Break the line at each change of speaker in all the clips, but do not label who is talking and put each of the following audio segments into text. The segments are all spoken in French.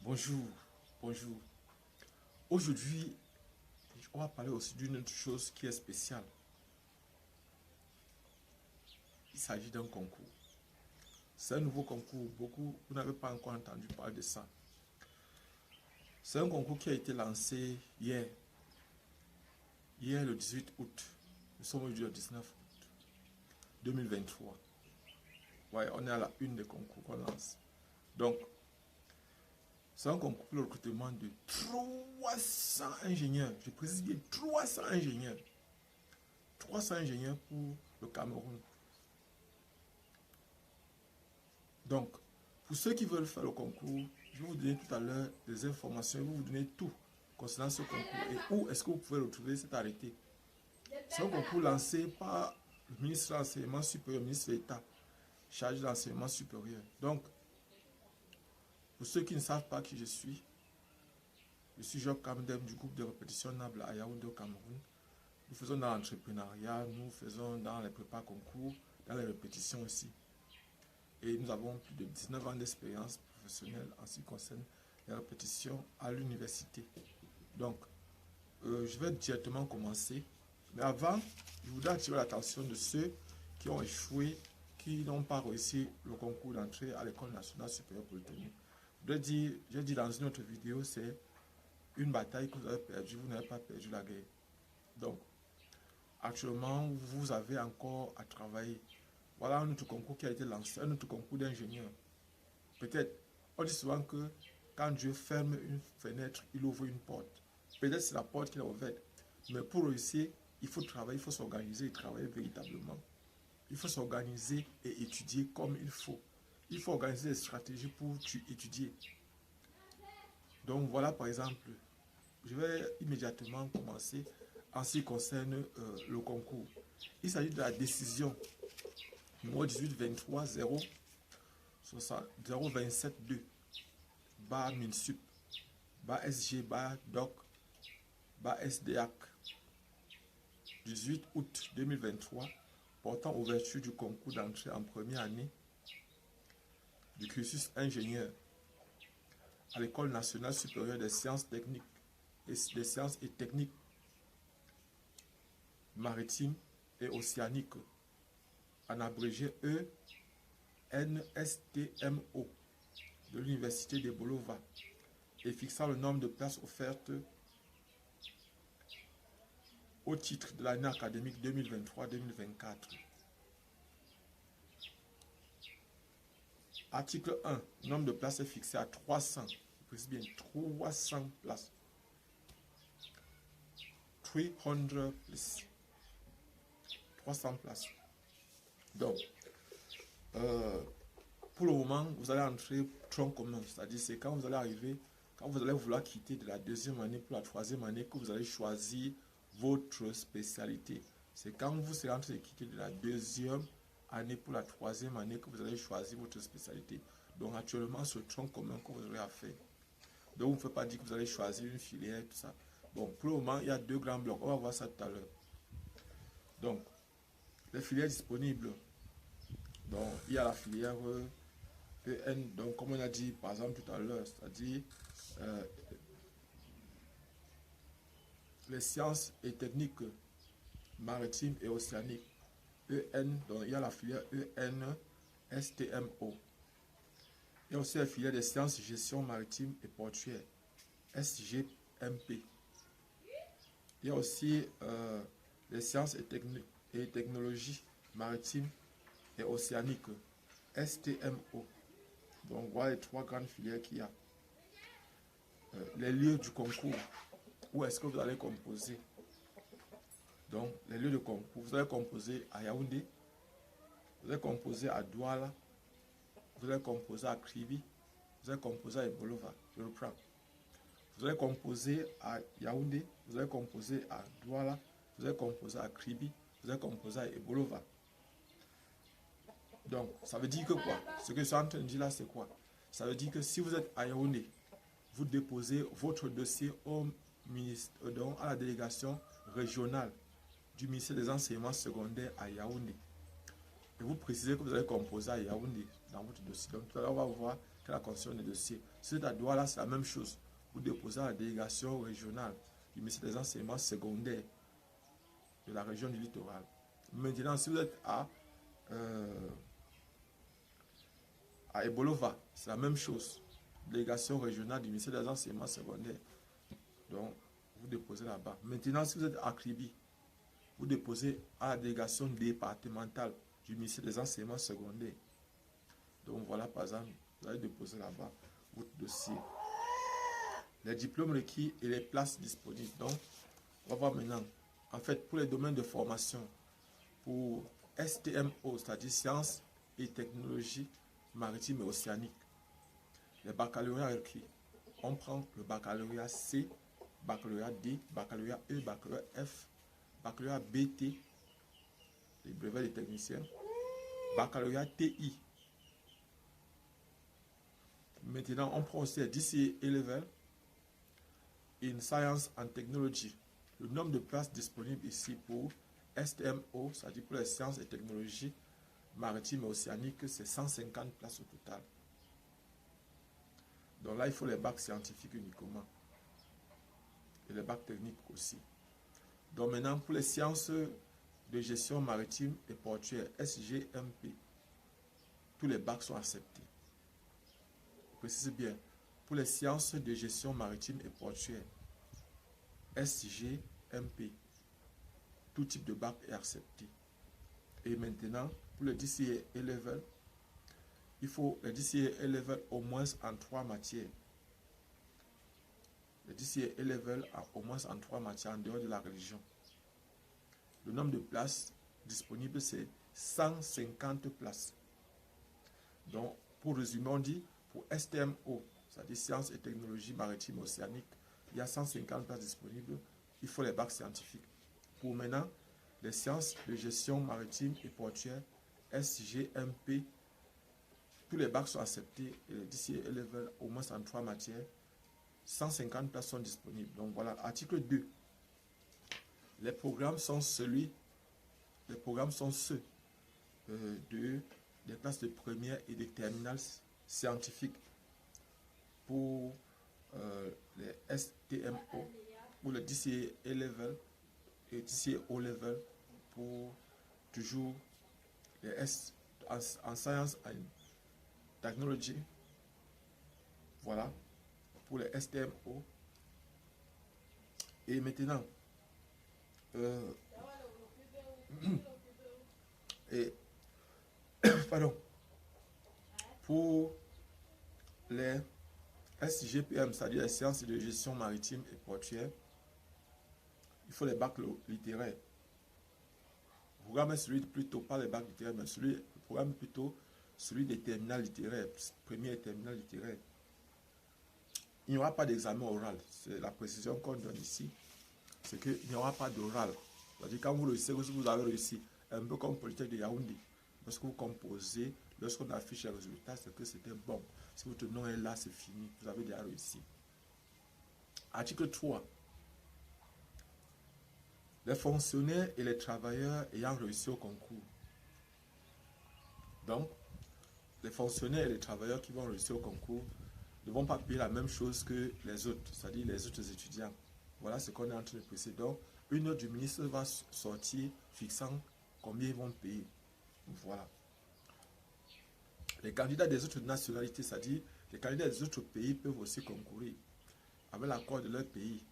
Bonjour, bonjour. Aujourd'hui, on va parler aussi d'une autre chose qui est spéciale. Il s'agit d'un concours. C'est un nouveau concours. Beaucoup, vous n'avez pas encore entendu parler de ça. C'est un concours qui a été lancé hier. Hier, le 18 août. Nous sommes aujourd'hui le 19 août 2023. Ouais, on est à la une des concours qu'on lance. Donc, c'est un concours pour le recrutement de 300 ingénieurs. Je précise bien 300 ingénieurs. 300 ingénieurs pour le Cameroun. Donc, pour ceux qui veulent faire le concours, je vais vous donner tout à l'heure des informations. Je vais vous donner tout concernant ce concours et où est-ce que vous pouvez retrouver cet arrêté. C'est un concours lancé par le ministre de l'Enseignement supérieur, le ministre de l'État, chargé de l'enseignement supérieur. Donc, pour ceux qui ne savent pas qui je suis Job Kamdem du groupe de répétition NABLE à Yaoundé au Cameroun. Nous faisons dans l'entrepreneuriat, nous faisons dans les prépas concours, dans les répétitions aussi. Et nous avons plus de 19 ans d'expérience professionnelle en ce qui concerne les répétitions à l'université. Donc, je vais directement commencer. Mais avant, je voudrais attirer l'attention de ceux qui ont échoué, qui n'ont pas réussi le concours d'entrée à l'École nationale supérieure polytechnique. J'ai dit dans une autre vidéo, c'est une bataille que vous avez perdue, vous n'avez pas perdu la guerre. Donc, actuellement, vous avez encore à travailler. Voilà un autre concours qui a été lancé, un autre concours d'ingénieur. Peut-être, on dit souvent que quand Dieu ferme une fenêtre, il ouvre une porte. Peut-être c'est la porte qu'il a ouverte. Mais pour réussir, il faut travailler, il faut s'organiser et travailler véritablement. Il faut s'organiser et étudier comme il faut. Il faut organiser des stratégies pour étudier. Donc voilà par exemple, je vais immédiatement commencer en ce qui concerne le concours. Il s'agit de la décision numéro 1823 0272 MINSUP SG DOC SDAC 18 août 2023 portant ouverture du concours d'entrée en première année du cursus ingénieur à l'École nationale supérieure des sciences techniques et techniques maritimes et océaniques, en abrégé ENSTMO de l'Université de Bolova, et fixant le nombre de places offertes au titre de l'année académique 2023-2024. Article 1. Nombre de places est fixé à 300. Je précise bien 300 places. 300 places. 300 places. Donc, pour le moment, vous allez entrer tronc commun. C'est-à-dire, c'est quand vous allez arriver, quand vous allez vouloir quitter de la deuxième année pour la troisième année, que vous allez choisir votre spécialité. C'est quand vous serez en train de quitter de la deuxième année pour la troisième année que vous allez choisir votre spécialité. Donc actuellement, c'est le tronc commun que vous aurez à faire. Donc vous ne pouvez pas dire que vous allez choisir une filière, tout ça. Bon, pour le moment, il y a deux grands blocs. On va voir ça tout à l'heure. Donc, les filières disponibles. Donc, il y a la filière EN, donc comme on a dit par exemple tout à l'heure, c'est-à-dire les sciences et techniques maritimes et océaniques. EN, donc il y a la filière EN STMO. Il y a aussi la filière des sciences gestion maritime et portuaire, SGMP. Il y a aussi les sciences et technologies maritimes et océaniques, STMO. Donc voilà les trois grandes filières qu'il y a. Les lieux du concours, où est-ce que vous allez composer? Donc les lieux de concours, vous allez composer à Yaoundé, vous allez composer à Douala, vous allez composer à Kribi, vous allez composer à Bolova. Je reprends. Vous allez composer à Yaoundé, vous allez composer à Douala, vous allez composer à Kribi, vous allez composer à Bolova. Donc, ça veut dire que quoi? Ce que je suis en train de dire là, c'est quoi? Ça veut dire que si vous êtes à Yaoundé, vous déposez votre dossier au ministre, donc à la délégation régionale du ministère des enseignements secondaires à Yaoundé. Et vous précisez que vous allez composer à Yaoundé dans votre dossier. Donc, tout à l'heure, on va voir que la constitution des dossiers. C'est à Douala, c'est la même chose. Vous déposez à la délégation régionale du ministère des enseignements secondaires de la région du littoral. Maintenant, si vous êtes à Ebolova, c'est la même chose. Délégation régionale du ministère des enseignements secondaires. Donc, vous déposez là-bas. Maintenant, si vous êtes à Kribi, vous déposez à la délégation départementale du ministère des enseignements secondaires. Donc, voilà, par exemple, vous allez déposer là-bas votre dossier. Les diplômes requis et les places disponibles. Donc, on va voir maintenant. En fait, pour les domaines de formation, pour STMO, c'est-à-dire sciences et technologies maritimes et océaniques, les baccalauréats requis, on prend le baccalauréat C, baccalauréat D, baccalauréat E, baccalauréat F, baccalauréat BT, les brevets des techniciens, baccalauréat TI. Maintenant, on prend aussi les DCA A-Level in Science and Technology. Le nombre de places disponibles ici pour STMO, c'est-à-dire pour les sciences et technologies maritimes et océaniques, c'est 150 places au total. Donc là, il faut les bacs scientifiques uniquement. Et les bacs techniques aussi. Donc maintenant, pour les sciences de gestion maritime et portuaire, SGMP, tous les bacs sont acceptés. Je précise bien, pour les sciences de gestion maritime et portuaire, SGMP, tout type de bac est accepté. Et maintenant, pour le DCA A-Level, il faut le DCA A-Level au moins en 3 matières. Le DCA A-Level au moins en 3 matières en dehors de la religion. Le nombre de places disponibles, c'est 150 places. Donc, pour résumer, on dit, pour STMO, c'est-à-dire Sciences et Technologies Maritimes et Océaniques, il y a 150 places disponibles. Il faut les bacs scientifiques. Pour maintenant, les sciences de gestion maritime et portuaire, SGMP, tous les bacs sont acceptés et les DCA A-Level au moins en 3 matières. 150 places sont disponibles. Donc voilà, article 2. Les programmes sont ceux des classes de première et de terminale scientifiques pour les STMO, pour le DCA A-Level et DCA O-Level pour toujours les S en Science and Technology. Voilà, pour les STMO. Et maintenant, pardon, pour les SGPM, c'est-à-dire les sciences de gestion maritime et portuaire, il faut les bacs littéraires. Le programme est celui plutôt, pas les bacs littéraires, mais le programme est plutôt celui des terminales littéraires, premier et terminal littéraire. Il n'y aura pas d'examen oral. C'est la précision qu'on donne ici. C'est qu'il n'y aura pas d'oral. C'est-à-dire quand vous réussissez, vous avez réussi, un peu comme Polytechnique de Yaoundé. Lorsque vous composez, lorsqu'on affiche les résultats, c'est que c'était bon. Si votre nom est là, c'est fini. Vous avez déjà réussi. Article 3. Les fonctionnaires et les travailleurs ayant réussi au concours. Donc, les fonctionnaires et les travailleurs qui vont réussir au concours ne vont pas payer la même chose que les autres, c'est-à-dire les autres étudiants. Voilà ce qu'on est en train de préciser. Donc, une note du ministre va sortir fixant combien ils vont payer. Voilà. Les candidats des autres nationalités, c'est-à-dire les candidats des autres pays peuvent aussi concourir avec l'accord de leur pays.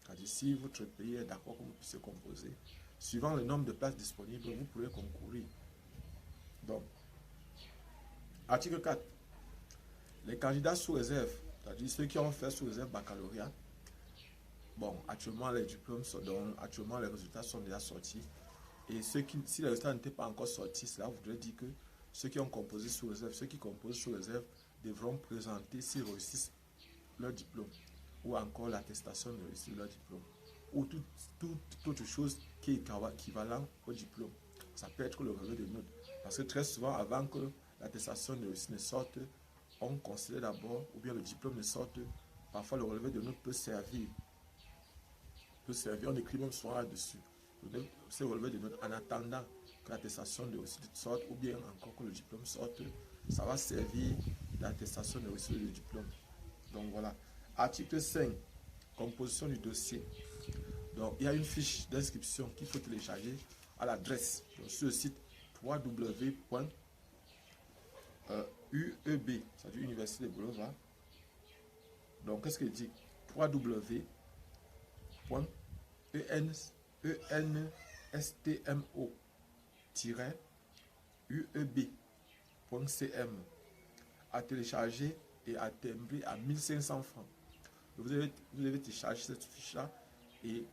C'est-à-dire si votre pays est d'accord que vous puissiez composer, suivant le nombre de places disponibles, vous pourrez concourir. Donc, article 4. Les candidats sous réserve, c'est-à-dire ceux qui ont fait sous réserve baccalauréat, bon, actuellement les diplômes sont donc, actuellement les résultats sont déjà sortis. Et ceux qui, si les résultats n'étaient pas encore sortis, cela voudrait dire que ceux qui ont composé sous réserve, ceux qui composent sous réserve devront présenter s'ils réussissent leur diplôme ou encore l'attestation de réussir leur diplôme ou toute autre chose qui est équivalent au diplôme. Ça peut être le relevé de notes. Parce que très souvent, avant que l'attestation de réussite ne sorte, on considère d'abord, ou bien le diplôme ne sorte, parfois le relevé de notes peut servir. On écrit même souvent là-dessus. C'est relevé de notes en attendant que l'attestation de réussite sorte, ou bien encore que le diplôme sorte, ça va servir d'attestation de reçu du diplôme. Donc voilà. Article 5, composition du dossier. Donc il y a une fiche d'inscription qu'il faut télécharger à l'adresse sur le site www.ueb, c'est-à-dire Université de Bolova. Donc qu'est-ce qu'il dit? www.enstmo-ueb.cm à télécharger et à timbrer à 1500 francs. Vous devez télécharger cette fiche-là et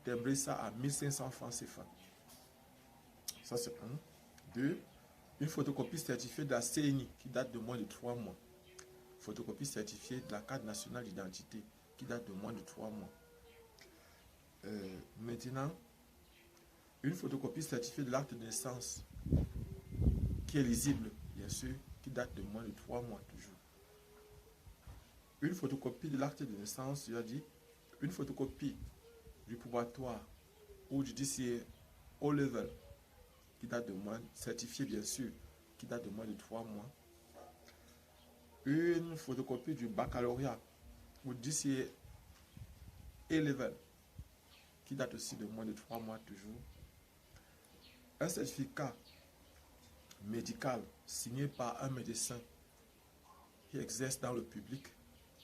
timbrer ça à 1500 francs CFA. Ça c'est un. 2. Une photocopie certifiée de la CNI qui date de moins de 3 mois. Photocopie certifiée de la carte nationale d'identité qui date de moins de 3 mois. Maintenant, une photocopie certifiée de l'acte de naissance qui est lisible, bien sûr, qui date de moins de 3 mois toujours. Une photocopie de l'acte de naissance, je dit, une photocopie du probatoire ou du DCA O level qui date de moins, certifié bien sûr, qui date de moins de 3 mois. Une photocopie du baccalauréat ou du DCA A level qui date aussi de moins de 3 mois toujours. Un certificat médical signé par un médecin qui exerce dans le public.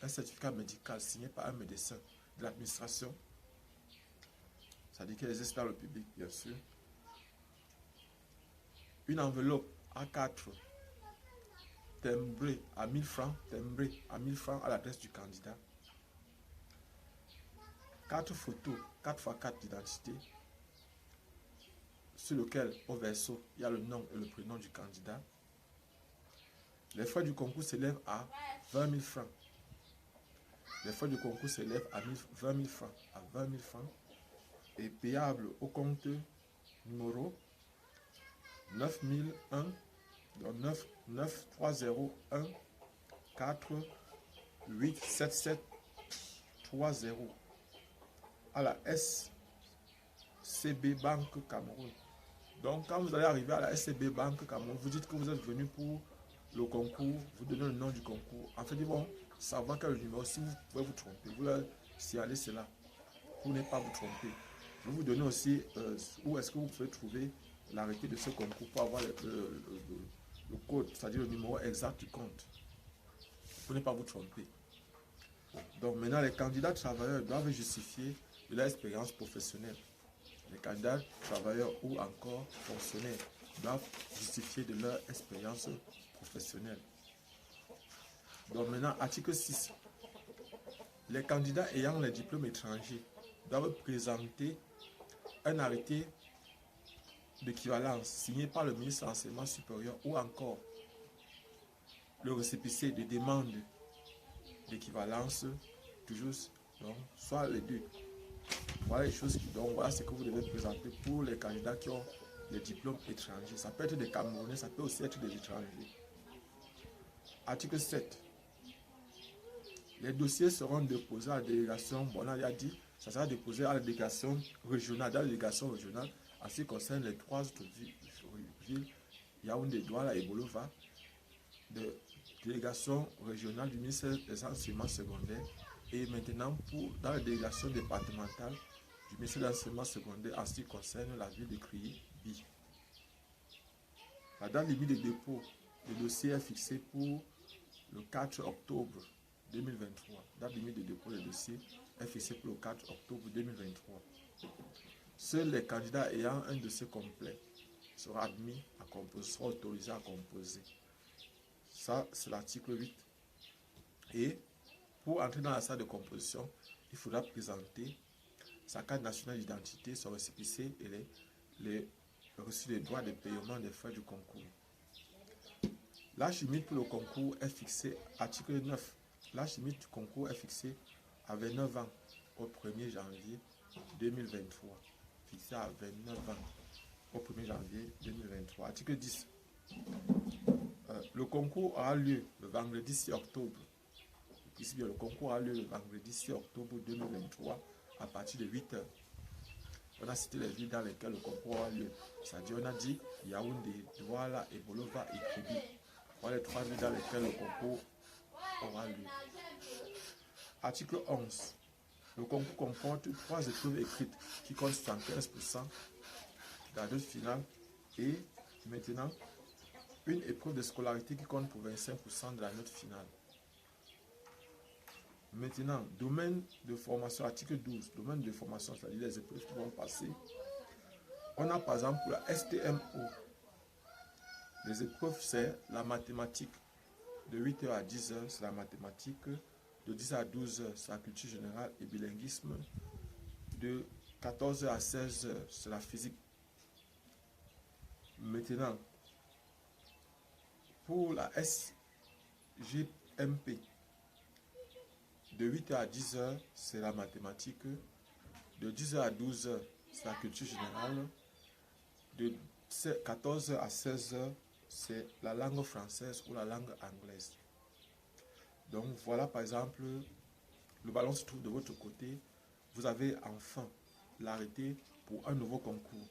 Un certificat médical signé par un médecin de l'administration. Ça dit qu'il exerce dans le public, bien sûr. Une enveloppe A4 timbrée à 1000 francs, à l'adresse du candidat. 4 photos, 4x4 d'identité, sur lequel, au verso, il y a le nom et le prénom du candidat. Les frais du concours s'élèvent à 20 000 francs. Les frais du concours s'élèvent à 20 000 francs, et payable au compte numéro 9001, donc 99301 487730 à la SCB Banque Cameroun. Donc quand vous allez arriver à la SCB Banque Cameroun, vous dites que vous êtes venu pour le concours, vous donnez le nom du concours. En fait, ils vont savoir quel numéro, si vous pouvez vous tromper, vous leur signalez cela pour ne pas vous tromper. Je vous donner aussi où est-ce que vous pouvez trouver l'arrêté de ce concours pour avoir le code, c'est-à-dire le numéro exact du compte, pour ne pas vous tromper. Donc maintenant, les candidats travailleurs doivent justifier de leur expérience professionnelle. Les candidats travailleurs ou encore fonctionnaires doivent justifier de leur expérience professionnelle. Donc maintenant, article 6. Les candidats ayant les diplômes étrangers doivent présenter un arrêté d'équivalence signé par le ministre de l'Enseignement supérieur ou encore le récépissé de demande d'équivalence, toujours, donc, soit les deux. Voilà les choses donc voilà ce que vous devez présenter pour les candidats qui ont les diplômes étrangers. Ça peut être des Camerounais, ça peut aussi être des étrangers. Article 7. Les dossiers seront déposés à la délégation, bon là il a dit, ça sera déposé à la délégation régionale, dans la délégation régionale, en ce qui concerne les 3 autres villes, Yaoundé, Douala et Bolova, de délégation régionale du ministère des enseignements secondaires, et maintenant dans la délégation départementale du ministère des enseignements secondaires en ce qui concerne la ville de Kribi. La date limite de dépôt du dossier est fixée pour le 4 octobre 2023. La date limite de dépôt du dossier est fixée pour le 4 octobre 2023. Seuls les candidats ayant un dossier complet seront admis à composer, seront autorisés à composer. Ça, c'est l'article 8. Et pour entrer dans la salle de composition, il faudra présenter sa carte nationale d'identité, son récépissé et les reçus des droits de paiement des frais du concours. L'âge limite pour le concours est fixé, article 9. L'âge limite du concours est fixé à 29 ans au 1er janvier 2023. Fixé à 29 ans au 1er janvier 2023. Article 10. Le concours aura lieu le vendredi 6 octobre. Ici bien, le concours a lieu le vendredi 6 octobre 2023 à partir de 8 h. On a cité les villes dans lesquelles le concours a lieu. C'est-à-dire, on a dit Yaoundé, Douala, Bolova et Kribi. Voilà les 3 villes dans lesquelles le concours aura lieu. Article 11. Le concours comporte 3 épreuves écrites qui comptent 75% de la note finale et maintenant une épreuve de scolarité qui compte pour 25% de la note finale. Maintenant, domaine de formation, article 12, domaine de formation, c'est-à-dire les épreuves qui vont passer. On a par exemple pour la STMO. Les épreuves, c'est la mathématique. De 8h à 10h, c'est la mathématique. De 10h à 12h, c'est la culture générale et bilinguisme. De 14h à 16h, c'est la physique. Maintenant, pour la SGMP, de 8h à 10h, c'est la mathématique. De 10h à 12h, c'est la culture générale. De 14h à 16h, c'est la langue française ou la langue anglaise. Donc voilà par exemple, le ballon se trouve de votre côté. Vous avez enfin l'arrêté pour un nouveau concours.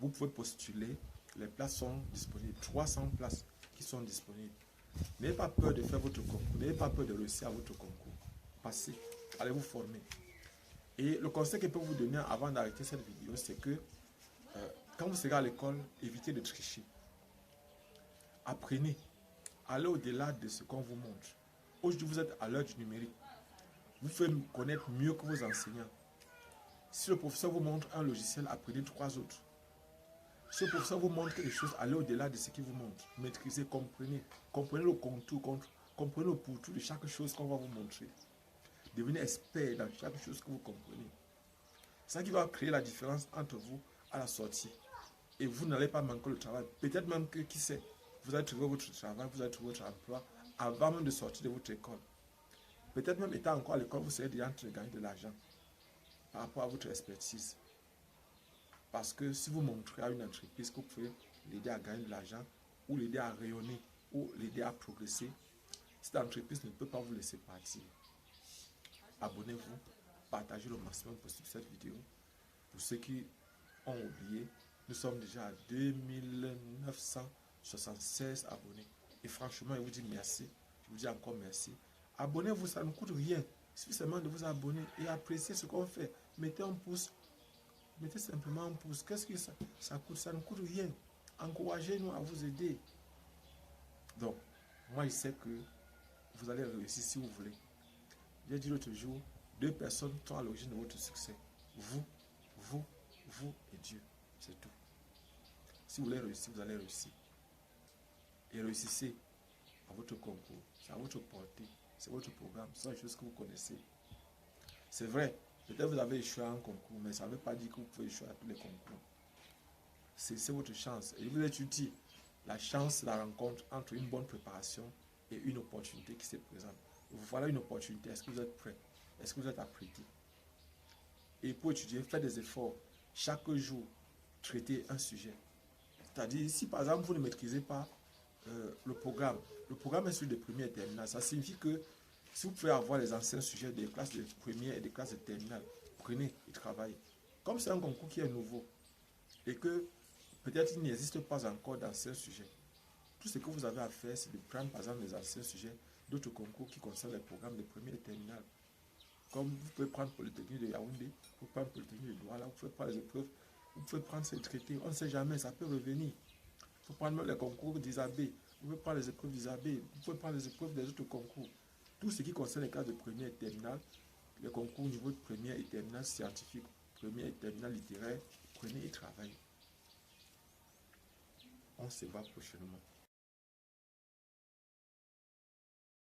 Vous pouvez postuler. Les places sont disponibles. 300 places qui sont disponibles. N'ayez pas peur de faire votre concours. N'ayez pas peur de réussir à votre concours. Passez. Allez vous former. Et le conseil que je peux vous donner avant d'arrêter cette vidéo, c'est que quand vous serez à l'école, évitez de tricher. Apprenez. Allez au-delà de ce qu'on vous montre. Aujourd'hui, vous êtes à l'heure du numérique. Vous pouvez connaître mieux que vos enseignants. Si le professeur vous montre un logiciel, apprenez 3 autres. Si le professeur vous montre quelque chose, allez au-delà de ce qu'il vous montre. Maîtrisez, comprenez. Comprenez le contour, comprenez le pourtour de chaque chose qu'on va vous montrer. Devenez expert dans chaque chose que vous comprenez. C'est ça qui va créer la différence entre vous à la sortie. Et vous n'allez pas manquer le travail. Peut-être même que, qui sait, vous allez trouver votre travail, vous allez trouver votre emploi avant même de sortir de votre école. Peut-être même étant encore à l'école, vous serez déjà en train de gagner de l'argent par rapport à votre expertise. Parce que si vous montrez à une entreprise que vous pouvez l'aider à gagner de l'argent, ou l'aider à rayonner, ou l'aider à progresser, cette entreprise ne peut pas vous laisser partir. Abonnez-vous, partagez le maximum possible cette vidéo. Pour ceux qui ont oublié, nous sommes déjà à 2976 abonnés. Et franchement, je vous dis merci. Je vous dis encore merci. Abonnez-vous, ça ne coûte rien. Il suffit seulement de vous abonner et apprécier ce qu'on fait. Mettez un pouce. Mettez simplement un pouce. Qu'est-ce que ça coûte? Ça ne coûte rien. Encouragez-nous à vous aider. Donc, moi, je sais que vous allez réussir si vous voulez. J'ai dit l'autre jour, 2 personnes sont à l'origine de votre succès. Vous et Dieu. C'est tout. Si vous voulez réussir, vous allez réussir. Et réussissez à votre concours. C'est à votre portée. C'est votre programme. Ce sont les choses que vous connaissez. C'est vrai. Peut-être vous avez échoué à un concours, mais ça ne veut pas dire que vous pouvez échouer à tous les concours. C'est votre chance. Et je vous ai dit, la chance, la rencontre entre une bonne préparation et une opportunité qui se présente. Voilà une opportunité. Est-ce que vous êtes prêt? Est-ce que vous êtes apprêté? Et pour étudier, faites des efforts. Chaque jour, traitez un sujet. C'est-à-dire, si par exemple, vous ne maîtrisez pas le programme est celui de première et terminale. Ça signifie que si vous pouvez avoir les anciens sujets des classes de première et des classes de terminale, prenez et travaillez. Comme c'est un concours qui est nouveau et que peut-être il n'existe pas encore d'anciens sujets, tout ce que vous avez à faire, c'est de prendre par exemple les anciens sujets d'autres concours qui concernent les programmes de première et terminale. Comme vous pouvez prendre Polytechnique de Yaoundé, vous pouvez prendre Polytechnique de Douala, vous pouvez prendre les épreuves, vous pouvez prendre ces traités, on ne sait jamais, ça peut revenir. Il faut prendre les concours d'Isabé, vous pouvez prendre les épreuves d'Isabé, vous pouvez prendre les épreuves des autres concours. Tout ce qui concerne les classes de première et terminale, les concours au niveau de première et terminale scientifique, première et terminale littéraire, prenez et travaillez. On se voit prochainement.